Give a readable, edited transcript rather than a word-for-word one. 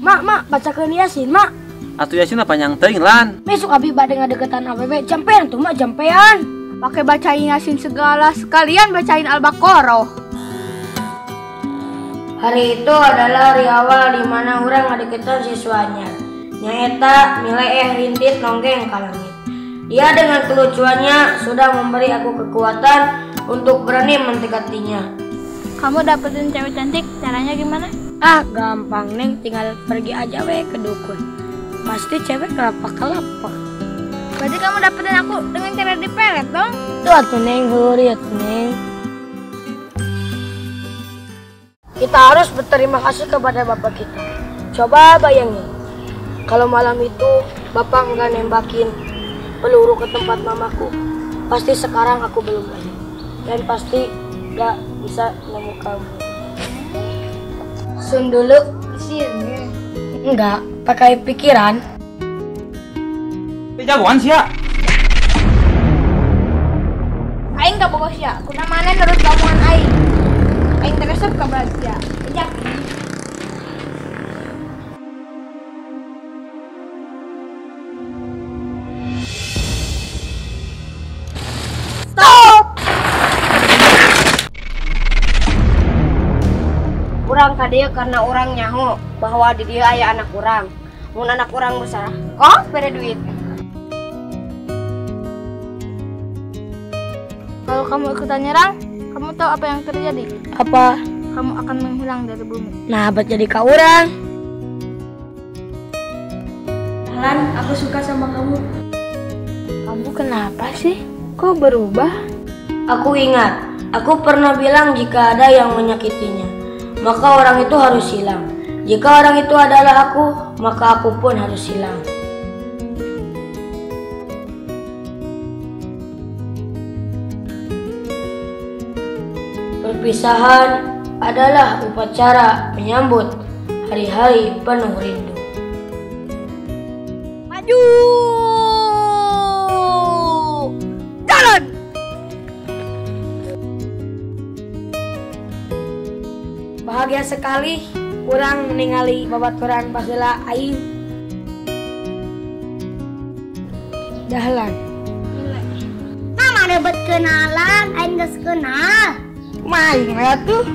Mak, bacakeun Yasin, Mak. Atuh Yasin apa yang teuing lan? Besok abi bade ngadeketan awewe, jampean tuh Mak, jampean. Pakai bacain Yasin segala, sekalian bacain Al-Baqarah. Hari itu adalah hari awal di mana orang ngadeketan siswanya. Nyaeta nilai rintit nonggeng ka langit. Dia dengan kelucuannya sudah memberi aku kekuatan untuk berani mendekatinya. Kamu dapetin cewek cantik, caranya gimana? Ah, gampang Neng, tinggal pergi aja we ke dukun. Pasti cewek kelapa-kelapa. Berarti kamu dapetin aku dengan cara dipelet dong? Tuh atuh Neng, heureut atuh Neng. Kita harus berterima kasih kepada bapak kita. Coba bayangin, kalau malam itu bapak nggak nembakin peluru ke tempat mamaku, pasti sekarang aku belum lahir dan pasti nggak bisa nemu kamu. Sun dulu sini. Enggak, pakai pikiran. Jagoan sih ya. Aing gak boga sia, kuna mana nurut kamuan aing. Aing teresep ka sia. Ejak. Stop! Urang ka dieu karena urang nyaho bahwa di dieu aya anak urang. Mun anak urang besar, kok bere duit. Kalau kamu ikutan nyerang, kamu tahu apa yang terjadi? Apa? Kamu akan menghilang dari bumi. Nah, buat jadi ka urang. Lan, aku suka sama kamu. Kamu kenapa sih? Kok berubah? Aku ingat, aku pernah bilang jika ada yang menyakitinya, maka orang itu harus hilang. Jika orang itu adalah aku, maka aku pun harus hilang. Perpisahan adalah upacara menyambut hari-hari penuh rindu. Maju! Jalan! Bahagia sekali urang ningali babaturan baheula aing. Dahlan. Nama rebet kenalan, aing geus kenal. Main atuh.